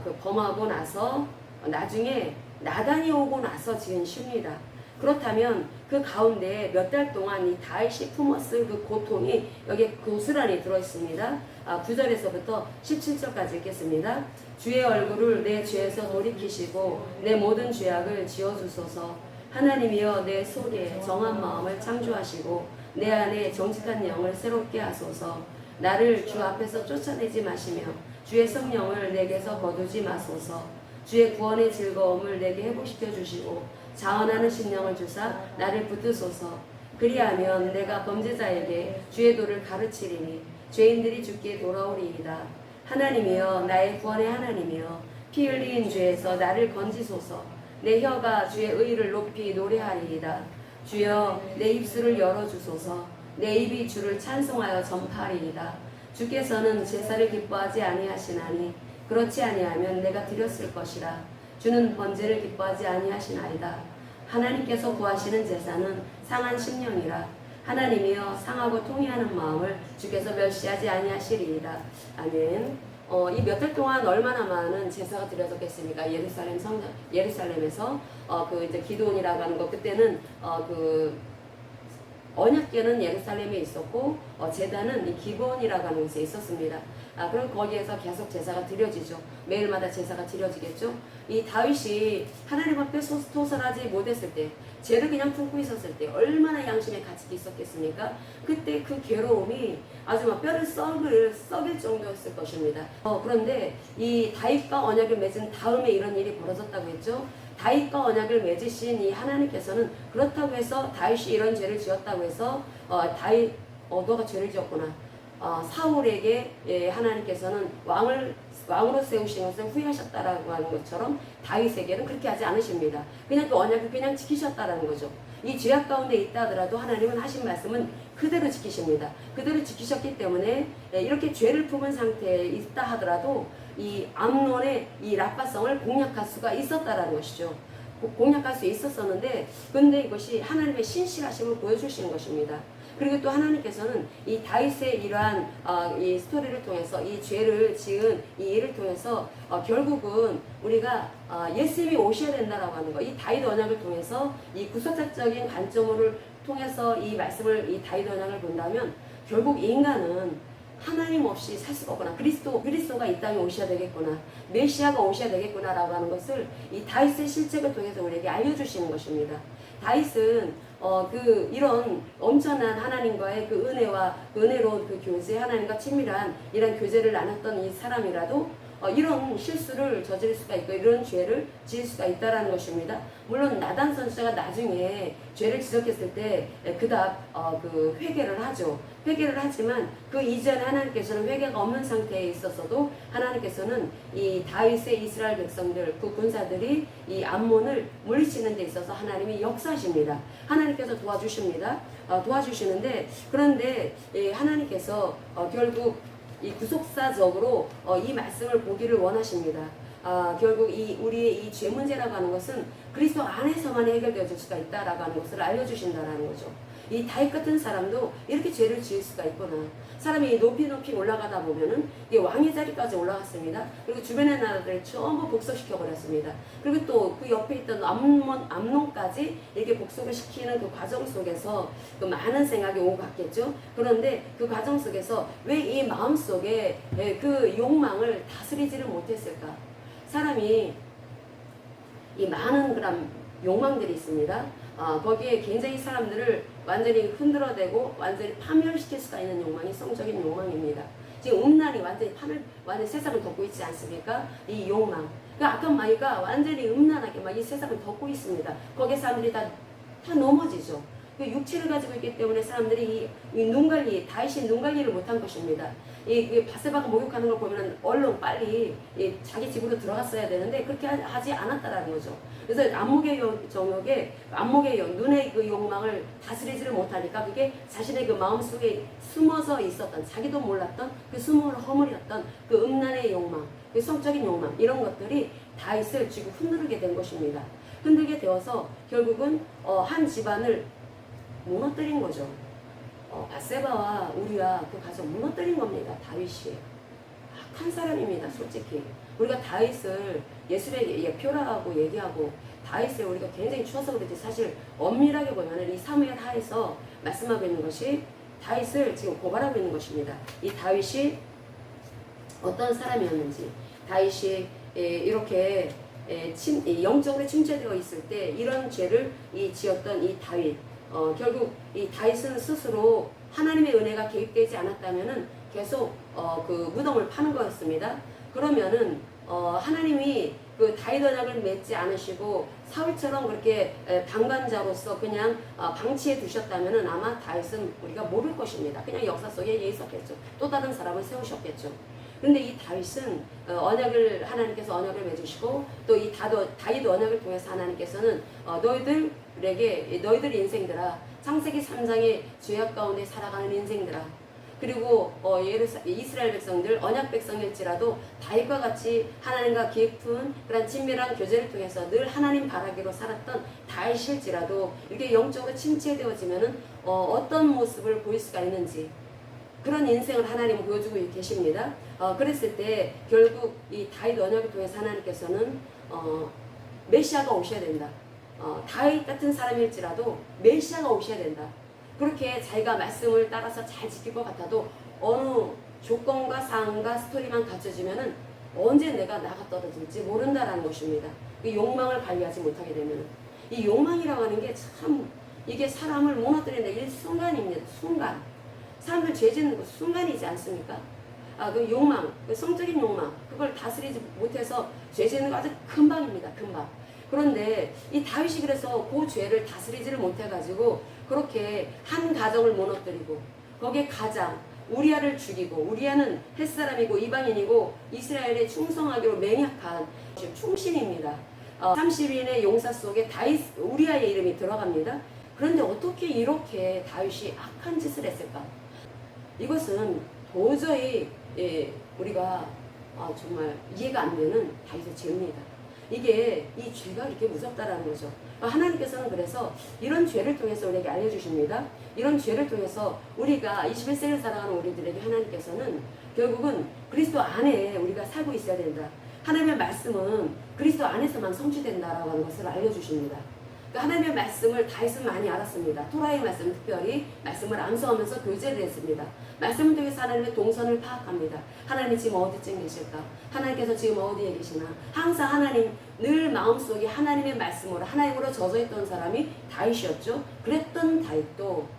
그 범하고 나서 나중에 나단이 오고 나서 지은 시입니다. 그렇다면 그 가운데 몇 달 동안 이 다윗이 품었을 그 고통이 여기에 고스란히 들어있습니다. 9절에서부터 17절까지 읽겠습니다. 주의 얼굴을 내 죄에서 돌이키시고 내 모든 죄악을 지어주소서. 하나님이여 내 속에 정한 마음을 창조하시고 내 안에 정직한 영을 새롭게 하소서. 나를 주 앞에서 쫓아내지 마시며 주의 성령을 내게서 거두지 마소서. 주의 구원의 즐거움을 내게 회복시켜 주시고 자원하는 심령을 주사 나를 붙드소서. 그리하면 내가 범죄자에게 주의 도를 가르치리니 죄인들이 주께 돌아오리이다. 하나님이여 나의 구원의 하나님이여 피 흘린 죄에서 나를 건지소서. 내 혀가 주의 의를 높이 노래하리이다. 주여 내 입술을 열어주소서. 내 입이 주를 찬송하여 전파하리이다. 주께서는 제사를 기뻐하지 아니하시나니 그렇지 아니하면 내가 드렸을 것이라. 주는 번제를 기뻐하지 아니하시나이다. 하나님께서 구하시는 제사는 상한 심령이라. 하나님이여 상하고 통회하는 마음을 주께서 멸시하지 아니하시리이다. 아멘. 이 몇 달 동안 얼마나 많은 제사가 드려졌겠습니까? 예루살렘에서 그 이제 기드온이라고 하는 거 그때는 그 언약궤는 예루살렘에 있었고 제단은 이 기브온이라고 하는 곳에 있었습니다. 그럼 거기에서 계속 제사가 드려지죠. 매일마다 제사가 드려지겠죠. 이 다윗이 하나님 앞에 토설하지 못했을 때, 죄를 그냥 품고 있었을 때 얼마나 양심의 가책이 있었겠습니까? 그때 그 괴로움이 아주 막 뼈를 썩일 정도였을 것입니다. 그런데 이 다윗과 언약을 맺은 다음에 이런 일이 벌어졌다고 했죠. 다윗과 언약을 맺으신 이 하나님께서는 그렇다고 해서 다윗이 이런 죄를 지었다고 해서 다윗 너가 죄를 지었구나. 사울에게 하나님께서는 왕으로 세우신 것을 후회하셨다라고 하는 것처럼 다윗에게는 그렇게 하지 않으십니다. 그냥 그 언약을 그냥 지키셨다라는 거죠. 이 죄악 가운데 있다 하더라도 하나님은 하신 말씀은 그대로 지키십니다. 그대로 지키셨기 때문에 이렇게 죄를 품은 상태에 있다 하더라도 이 암논의 이 라파성을 공략할 수가 있었다라는 것이죠. 공략할 수 있었었는데 근데 이것이 하나님의 신실하심을 보여주시는 것입니다. 그리고 또 하나님께서는 이 다윗의 이러한 이 스토리를 통해서 이 죄를 지은 이 일을 통해서 결국은 우리가 예수님이 오셔야 된다라고 하는 거, 이 다윗 언약을 통해서 이 구속사적인 관점을 통해서 이 말씀을 이 다윗 언약을 본다면 결국 인간은 하나님 없이 살 수가 없구나. 그리스도가 이 땅에 오셔야 되겠구나. 메시아가 오셔야 되겠구나라고 하는 것을 이 다윗의 실책을 통해서 우리에게 알려주시는 것입니다. 다윗은 이런 엄청난 하나님과의 그 은혜와 은혜로운 그 교제, 하나님과 친밀한 이런 교제를 나눴던 이 사람이라도 이런 실수를 저지를 수가 있고 이런 죄를 지을 수가 있다라는 것입니다. 물론 나단 선지자가 나중에 죄를 지적했을 때 그닥 그 회개를 하죠. 회개를 하지만 그 이전에 하나님께서는 회개가 없는 상태에 있었어도 하나님께서는 이 다윗의 이스라엘 백성들 그 군사들이 이 암몬을 물리치는 데 있어서 하나님이 역사하십니다. 하나님께서 도와주십니다. 도와주시는데 그런데 하나님께서 결국 이 구속사적으로 이 말씀을 보기를 원하십니다. 결국 우리의 이 죄 문제라고 하는 것은 그리스도 안에서만 해결되어질 수가 있다라고 하는 것을 알려주신다라는 거죠. 이 다윗 같은 사람도 이렇게 죄를 지을 수가 있구나. 사람이 높이 올라가다 보면은 이게 왕의 자리까지 올라갔습니다. 그리고 주변의 나라들을 전부 복속시켜 버렸습니다. 그리고 또 그 옆에 있던 암논까지 이렇게 복속을 시키는 그 과정 속에서 그 많은 생각이 오고 갔겠죠. 그런데 그 과정 속에서 왜 이 마음 속에 그 욕망을 다스리지를 못했을까? 사람이 이 많은 그런 욕망들이 있습니다. 거기에 굉장히 사람들을 완전히 흔들어대고 완전히 파멸시킬 수가 있는 욕망이 성적인 욕망입니다. 지금 음란이 완전히 세상을 덮고 있지 않습니까? 이 욕망. 그러니까 악한 마귀가 완전히 음란하게 막 이 세상을 덮고 있습니다. 거기에 사람들이 다 넘어지죠. 그 육체를 가지고 있기 때문에 사람들이 다윗이 눈 관리를 못한 것입니다. 이 바세바가 목욕하는 걸 보면 얼른 빨리 자기 집으로 들어갔어야 되는데 그렇게 하지 않았다라는 거죠. 그래서 안목의 눈의 그 욕망을 다스리지를 못하니까 그게 자신의 그 마음속에 숨어서 있었던 자기도 몰랐던 그 숨을 허물었던 그 음란의 욕망, 그 성적인 욕망 이런 것들이 다윗을 지금 흔들게 된 것입니다. 흔들게 되어서 결국은 한 집안을 무너뜨린 거죠. 바세바와 우리아 그 가정 무너뜨린 겁니다. 다윗이 악한 사람입니다. 솔직히 우리가 다윗을 예수의 표라고 얘기하고 다윗을 우리가 굉장히 추워서 그렇지 사실 엄밀하게 보면 이 사무엘 하에서 말씀하고 있는 것이 다윗을 지금 고발하고 있는 것입니다. 이 다윗이 어떤 사람이었는지 다윗이 이렇게 영적으로 침체되어 있을 때 이런 죄를 지었던 이 다윗 결국 이 다윗은 스스로 하나님의 은혜가 개입되지 않았다면은 계속 그 무덤을 파는 거였습니다. 그러면은 하나님이 그 다윗 언약을 맺지 않으시고 사울처럼 그렇게 방관자로서 그냥 방치해 두셨다면은 아마 다윗은 우리가 모를 것입니다. 그냥 역사 속에 있었겠죠. 또 다른 사람을 세우셨겠죠. 그런데 이 다윗은 하나님께서 언약을 맺으시고 또 이 다윗 언약을 통해서 하나님께서는 너희들 인생들아 창세기 3장의 죄악 가운데 살아가는 인생들아 그리고 이스라엘 백성들 언약 백성일지라도 다윗과 같이 하나님과 깊은 그런 친밀한 교제를 통해서 늘 하나님 바라기로 살았던 다윗일지라도 이렇게 영적으로 침체되어지면은 어떤 모습을 보일 수가 있는지 그런 인생을 하나님은 보여주고 계십니다. 그랬을 때 결국 이 다윗 언약을 통해서 하나님께서는 메시아가 오셔야 된다. 다윗 같은 사람일지라도 메시아가 오셔야 된다. 그렇게 자기가 말씀을 따라서 잘 지킬 것 같아도 어느 조건과 상황과 스토리만 갖춰지면은 언제 내가 나가 떨어질지 모른다라는 것입니다. 이 욕망을 관리하지 못하게 되면 이 욕망이라고 하는 게 참 이게 사람을 무너뜨리는 일순간입니다. 순간. 사람들 죄 짓는 거 순간이지 않습니까? 그 욕망, 그 성적인 욕망, 그걸 다스리지 못해서 죄 짓는 거 아주 금방입니다. 금방. 그런데 이 다윗이 그래서 그 죄를 다스리지를 못해가지고 그렇게 한 가정을 무너뜨리고 거기에 가장 우리아를 죽이고 우리아는 햇사람이고 이방인이고 이스라엘에 충성하기로 맹약한 충신입니다. 30인의 용사 속에 우리아의 이름이 들어갑니다. 그런데 어떻게 이렇게 다윗이 악한 짓을 했을까? 이것은 도저히 우리가 정말 이해가 안 되는 다윗의 죄입니다. 이게 이 죄가 이렇게 무섭다라는 거죠. 하나님께서는 그래서 이런 죄를 통해서 우리에게 알려주십니다. 이런 죄를 통해서 우리가 21세기를 살아가는 우리들에게 하나님께서는 결국은 그리스도 안에 우리가 살고 있어야 된다. 하나님의 말씀은 그리스도 안에서만 성취된다라고 하는 것을 알려주십니다. 하나님의 말씀을 다윗은 많이 알았습니다. 토라의 말씀 특별히 말씀을 암송하면서 교제를 했습니다. 말씀을 통해서 하나님의 동선을 파악합니다. 하나님이 지금 어디쯤 계실까? 하나님께서 지금 어디에 계시나? 항상 하나님 늘 마음속에 하나님의 말씀으로 하나님으로 젖어있던 사람이 다윗이었죠. 그랬던 다윗도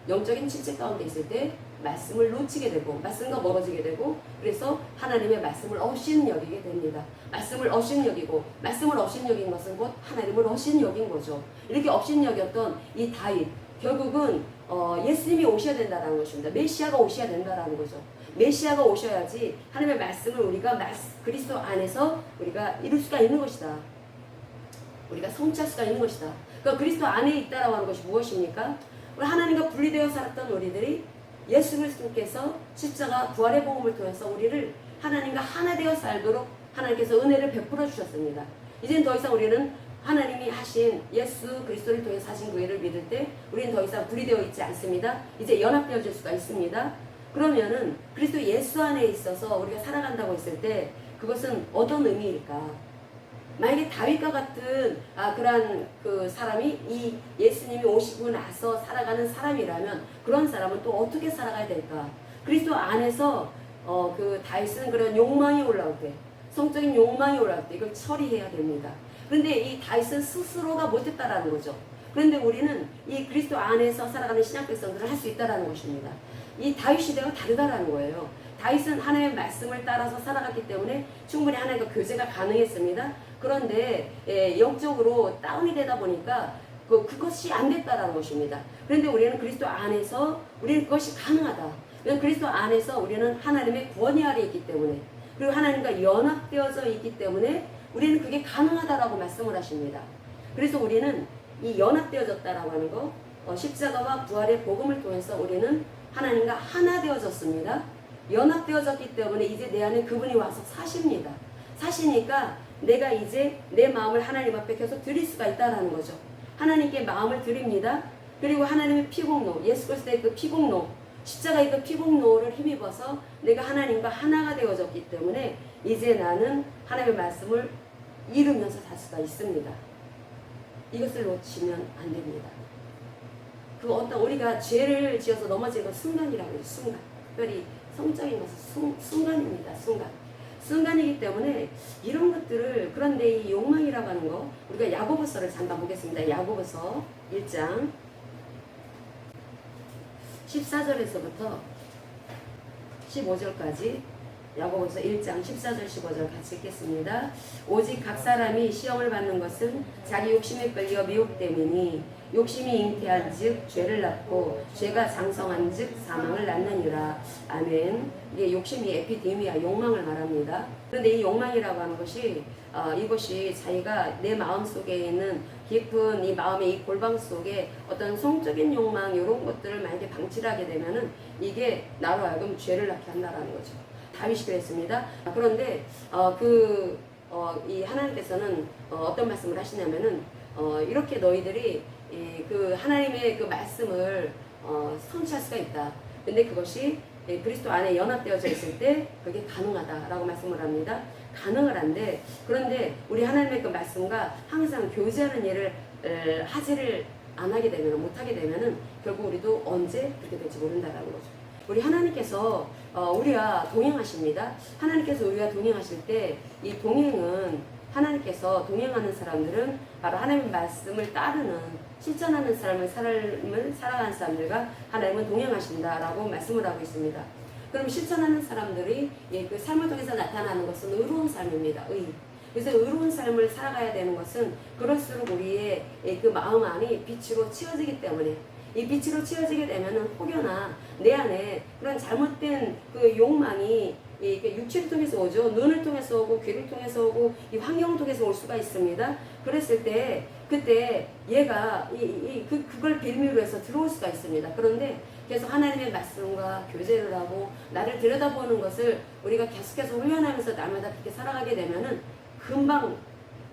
영적인 침체 가운데 있을 때 말씀을 놓치게 되고 말씀과 멀어지게 되고 그래서 하나님의 말씀을 업신여기게 됩니다. 말씀을 업신여기고 말씀을 업신여긴 것은 곧 하나님을 업신여긴 거죠. 이렇게 업신여겼던 이 다윗 결국은 예수님이 오셔야 된다는 것입니다. 메시아가 오셔야 된다는 거죠. 메시아가 오셔야지 하나님의 말씀을 우리가 그리스도 안에서 우리가 이룰 수가 있는 것이다. 우리가 성취할 수가 있는 것이다. 그러니까 그리스도 안에 있다라고 하는 것이 무엇입니까? 우리 하나님과 분리되어 살았던 우리들이 예수 그리스도께서 십자가 부활의 복음을 통해서 우리를 하나님과 하나 되어 살도록 하나님께서 은혜를 베풀어 주셨습니다. 이제는 더 이상 우리는 하나님이 하신 예수 그리스도를 통해 하신 그 일을 믿을 때 우리는 더 이상 분리되어 있지 않습니다. 이제 연합되어질 수가 있습니다. 그러면은 그리스도 예수 안에 있어서 우리가 살아간다고 했을 때 그것은 어떤 의미일까? 만약에 다윗과 같은 그러한 그 사람이 이 예수님이 오시고 나서 살아가는 사람이라면 그런 사람은 또 어떻게 살아가야 될까? 그리스도 안에서 그 다윗은 그런 욕망이 올라올 때, 성적인 욕망이 올라올 때 이걸 처리해야 됩니다. 그런데 이 다윗은 스스로가 못했다라는 거죠. 그런데 우리는 이 그리스도 안에서 살아가는 신약 백성들을 할 수 있다라는 것입니다. 이 다윗 시대가 다르다라는 거예요. 다윗은 하나님의 말씀을 따라서 살아갔기 때문에 충분히 하나님과 교제가 가능했습니다. 그런데 영적으로 다운이 되다 보니까 그것이 안 됐다라는 것입니다. 그런데 우리는 그리스도 안에서 우리는 그것이 가능하다. 왜냐하면 그리스도 안에서 우리는 하나님의 권위 아래 있기 때문에 그리고 하나님과 연합되어져 있기 때문에 우리는 그게 가능하다라고 말씀을 하십니다. 그래서 우리는 이 연합되어졌다라고 하는 거 십자가와 부활의 복음을 통해서 우리는 하나님과 하나 되어졌습니다. 연합되어졌기 때문에 이제 내 안에 그분이 와서 사십니다. 사시니까 내가 이제 내 마음을 하나님 앞에 계속 드릴 수가 있다는 거죠. 하나님께 마음을 드립니다. 그리고 하나님의 피공로, 예수 그리스도의 그 피공로, 십자가의 그 피공로를 힘입어서 내가 하나님과 하나가 되어졌기 때문에 이제 나는 하나님의 말씀을 이루면서 살 수가 있습니다. 이것을 놓치면 안 됩니다. 그 어떤 우리가 죄를 지어서 넘어지는 순간이라고 해요. 순간. 특별히 성적인 것은 순간입니다. 순간이기 때문에 이런 것들을 그런데 이 욕망이라고 하는 거 우리가 야고보서를 잠깐 보겠습니다. 야고보서 1장 14절에서부터 15절까지 야고보서 1장 14절 15절 같이 읽겠습니다. 오직 각 사람이 시험을 받는 것은 자기 욕심에 끌려 미혹됨이니 욕심이 잉태한 즉 죄를 낳고 죄가 장성한 즉 사망을 낳느니라. 아멘. 이게 욕심이 에피데미아 욕망을 말합니다. 그런데 이 욕망이라고 하는 것이 이것이 자기가 내 마음 속에 있는 깊은 이 마음의 이 골방 속에 어떤 성적인 욕망 이런 것들을 만약에 방치를 하게 되면은 이게 나로 하여금 죄를 낳게 한다라는 거죠. 다윗이 그랬습니다. 그런데 이 하나님께서는 어떤 말씀을 하시냐면은 이렇게 너희들이 그 하나님의 그 말씀을 성취할 수가 있다. 근데 그것이 그리스도 안에 연합되어져 있을 때 그게 가능하다라고 말씀을 합니다. 가능을 한데 그런데 우리 하나님의 그 말씀과 항상 교제하는 일을 하지를 안 하게 되면 못하게 되면은 결국 우리도 언제 그렇게 될지 모른다라는 거죠. 우리 하나님께서 우리와 동행하십니다. 하나님께서 우리와 동행하실 때 이 동행은 하나님께서 동행하는 사람들은 바로 하나님의 말씀을 따르는 실천하는 삶을 살아가는 사람들과 하나님은 동행하신다라고 말씀을 하고 있습니다. 그럼 실천하는 사람들이 그 삶을 통해서 나타나는 것은 의로운 삶입니다. 그래서 의로운 삶을 살아가야 되는 것은 그럴수록 우리의 그 마음 안이 빛으로 치워지기 때문에 이 빛으로 치워지게 되면은 혹여나 내 안에 그런 잘못된 그 욕망이 육체를 통해서 오죠. 눈을 통해서 오고 귀를 통해서 오고 이 환경을 통해서 올 수가 있습니다. 그랬을 때 그때 얘가 그걸 빌미로 해서 들어올 수가 있습니다. 그런데 계속 하나님의 말씀과 교제를 하고 나를 들여다보는 것을 우리가 계속해서 훈련하면서 날마다 그렇게 살아가게 되면은 금방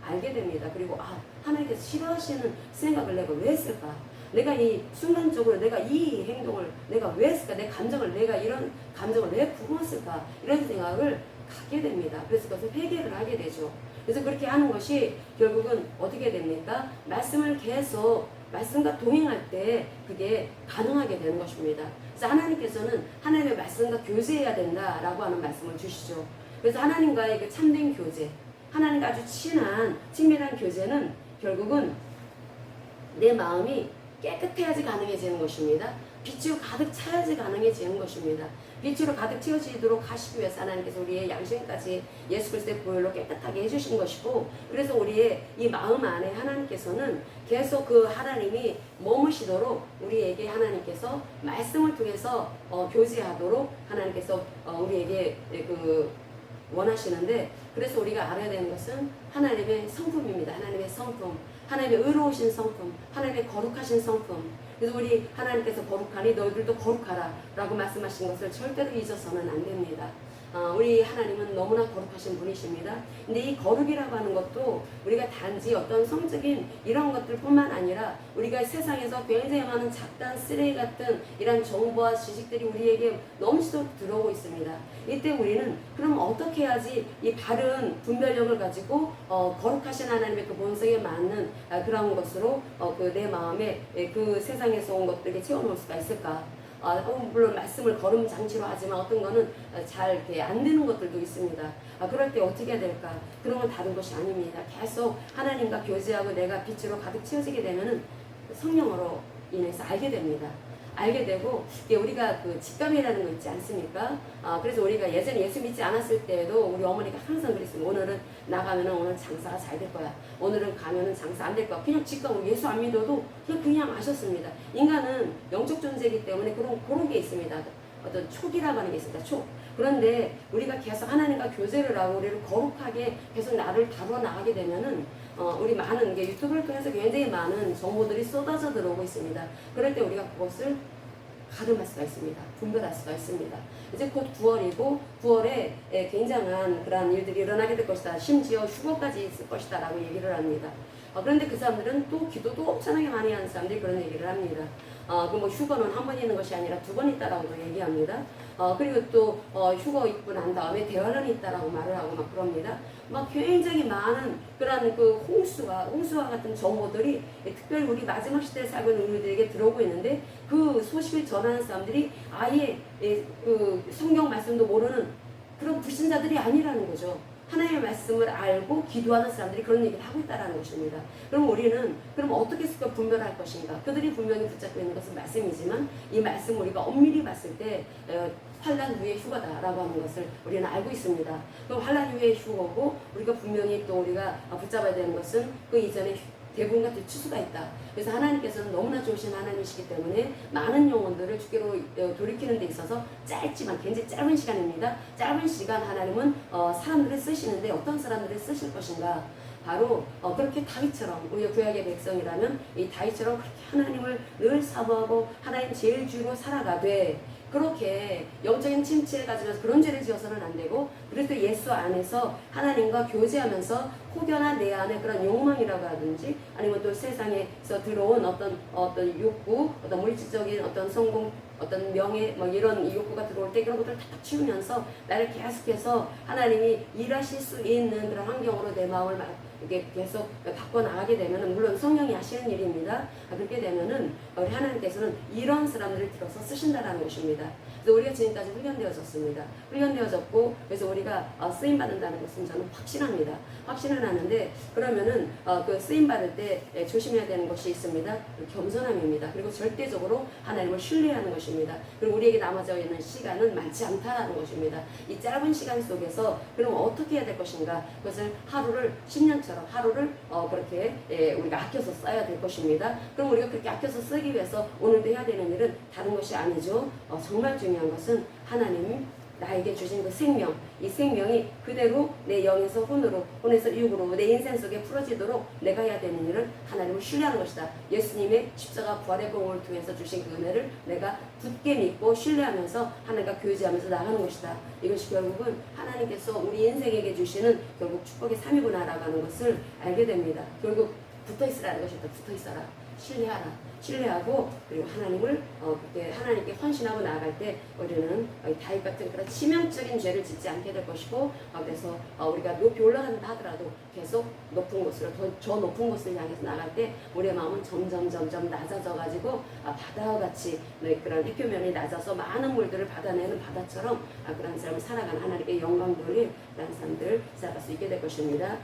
알게 됩니다. 그리고 하나님께서 싫어하시는 생각을 내가 왜 했을까? 내가 이 순간적으로 내가 이 행동을 내가 왜 했을까? 내 감정을 내가 이런 감정을 왜 품었을까? 이런 생각을 갖게 됩니다. 그래서 그것을 회개를 하게 되죠. 그래서 그렇게 하는 것이 결국은 어떻게 됩니까? 말씀을 계속 말씀과 동행할 때 그게 가능하게 되는 것입니다. 그래서 하나님께서는 하나님의 말씀과 교제해야 된다라고 하는 말씀을 주시죠. 그래서 하나님과의 그 참된 교제, 하나님과 아주 친밀한 교제는 결국은 내 마음이 깨끗해야지 가능해지는 것입니다. 빛으로 가득 차야지 가능해지는 것입니다. 빛으로 가득 채워지도록 하시기 위해서 하나님께서 우리의 양심까지 예수 그리스도의 보혈로 깨끗하게 해주신 것이고, 그래서 우리의 이 마음 안에 하나님께서는 계속 그 하나님이 머무시도록 우리에게 하나님께서 말씀을 통해서 교제하도록 하나님께서 우리에게 그 원하시는데, 그래서 우리가 알아야 되는 것은 하나님의 성품입니다. 하나님의 성품, 하나님의 의로우신 성품, 하나님의 거룩하신 성품. 그래서 우리 하나님께서 거룩하니 너희들도 거룩하라 라고 말씀하신 것을 절대로 잊어서는 안 됩니다. 우리 하나님은 너무나 거룩하신 분이십니다. 근데 이 거룩이라고 하는 것도 우리가 단지 어떤 성적인 이런 것들 뿐만 아니라 우리가 세상에서 굉장히 많은 잡다한 쓰레기 같은 이런 정보와 지식들이 우리에게 넘치도록 들어오고 있습니다. 이때 우리는 그럼 어떻게 해야지 이 바른 분별력을 가지고 거룩하신 하나님의 그 본성에 맞는 그런 것으로 그 내 마음에 그 세상에서 온 것들을 채워놓을 수가 있을까? 물론 말씀을 걸음 장치로 하지만 어떤 거는 잘 이렇게 안 되는 것들도 있습니다. 그럴 때 어떻게 해야 될까? 그런 건 다른 것이 아닙니다. 계속 하나님과 교제하고 내가 빛으로 가득 채워지게 되면은 성령으로 인해서 알게 됩니다. 알게 되고, 우리가 그 직감이라는 거 있지 않습니까? 그래서 우리가 예전에 예수 믿지 않았을 때에도 우리 어머니가 항상 그랬습니다. 오늘은 나가면은 오늘 장사가 잘 될 거야. 오늘은 가면은 장사 안 될 거야. 그냥 직감, 예수 안 믿어도 그냥 아셨습니다. 인간은 영적 존재이기 때문에 그런 게 있습니다. 어떤 촉이라고 하는 게 있습니다. 촉. 그런데 우리가 계속 하나님과 교제를 하고 우리를 거룩하게 계속 나를 다루어 나가게 되면은 우리 많은 게 유튜브를 통해서 굉장히 많은 정보들이 쏟아져 들어오고 있습니다. 그럴 때 우리가 그것을 가늠할 수가 있습니다. 분별할 수가 있습니다. 이제 곧 9월이고 9월에 굉장한 그러한 일들이 일어나게 될 것이다. 심지어 휴거까지 있을 것이다 라고 얘기를 합니다. 그런데 그 사람들은 또 기도도 엄청나게 많이 하는 사람들이 그런 얘기를 합니다. 그 휴거는 한 번 있는 것이 아니라 2번 있다라고도 얘기합니다. 그리고 또 휴거 있고 난 다음에 대환원이 있다라고 말을 하고 막 그럽니다. 막 굉장히 많은 그런 그 홍수와 같은 정보들이 특별히 우리 마지막 시대에 살고 있는 우리들에게 들어오고 있는데, 그 소식을 전하는 사람들이 아예 그 성경 말씀도 모르는 그런 불신자들이 아니라는 거죠. 하나님의 말씀을 알고 기도하는 사람들이 그런 얘기를 하고 있다는 것입니다. 그럼 우리는 어떻게 해서 분별할 것인가? 그들이 분명히 붙잡고 있는 것은 말씀이지만 이 말씀을 우리가 엄밀히 봤을 때 환란 후의 휴거다라고 하는 것을 우리는 알고 있습니다. 그럼 환란 후의 휴거고, 우리가 분명히 또 우리가 붙잡아야 되는 것은 그 이전에 대부분 같은 추수가 있다. 그래서 하나님께서는 너무나 좋으신 하나님이시기 때문에 많은 영혼들을 주께로 돌이키는 데 있어서 짧지만 굉장히 짧은 시간입니다. 짧은 시간 하나님은 사람들을 쓰시는데 어떤 사람들을 쓰실 것인가? 바로 그렇게 다윗처럼, 우리가 구약의 백성이라면 이 다윗처럼 그렇게 하나님을 늘 사모하고 하나님 제일 주로 살아가되, 그렇게 영적인 침체에 가지면서 그런 죄를 지어서는 안 되고, 그래도 예수 안에서 하나님과 교제하면서 혹여나 내 안에 그런 욕망이라고 하든지 아니면 또 세상에서 들어온 어떤 욕구, 어떤 물질적인 어떤 성공, 어떤 명예, 이런 욕구가 들어올 때 그런 것들을 탁탁 치우면서 나를 계속해서 하나님이 일하실 수 있는 그런 환경으로 내 마음을 이게 계속 바꿔 나가게 되면은, 물론 성령이 하시는 일입니다. 그렇게 되면은 우리 하나님께서는 이런 사람들을 들어서 쓰신다라는 것입니다. 그래서 우리가 지금까지 훈련되어졌습니다. 훈련되어졌고, 그래서 우리가 쓰임 받는다는 것은 저는 확신합니다. 확신을 하는데, 그러면은 그 쓰임 받을 때 조심해야 되는 것이 있습니다. 겸손함입니다. 그리고 절대적으로 하나님을 신뢰하는 것입니다. 그리고 우리에게 남아져 있는 시간은 많지 않다라는 것입니다. 이 짧은 시간 속에서 그럼 어떻게 해야 될 것인가? 그것을 하루를 10년처럼 하루를 그렇게 우리가 아껴서 써야 될 것입니다. 그럼 우리가 그렇게 아껴서 쓰기 위해서 오늘도 해야 되는 일은 다른 것이 아니죠. 정말 중요한 것은 하나님이 나에게 주신 그 생명, 이 생명이 그대로 내 영에서 혼으로, 혼에서 육으로 내 인생 속에 풀어지도록 내가 해야 되는 일은 하나님을 신뢰하는 것이다. 예수님의 십자가 부활의 공을 통해서 주신 그 은혜를 내가 굳게 믿고 신뢰하면서 하나님과 교제하면서 나가는 것이다. 이것이 결국은 하나님께서 우리 인생에게 주시는 결국 축복의 삶이구나라고 하는 것을 알게 됩니다. 결국 붙어있으라는 것이다. 붙어있어라. 신뢰하고, 그리고 하나님을 그때 하나님께 헌신하고 나아갈 때 우리는 다윗 같은 그런 치명적인 죄를 짓지 않게 될 것이고, 그래서 우리가 높이 올라간다 하더라도 계속 높은 곳으로, 저 높은 곳을 향해서 나갈 때 우리의 마음은 점점 낮아져 가지고 바다와 같이 그런 해표면이 낮아서 많은 물들을 받아내는 바다처럼 그런 삶을 살아가는 하나님께 영광 돌릴 그런 사람들 살아갈 수 있게 될 것입니다.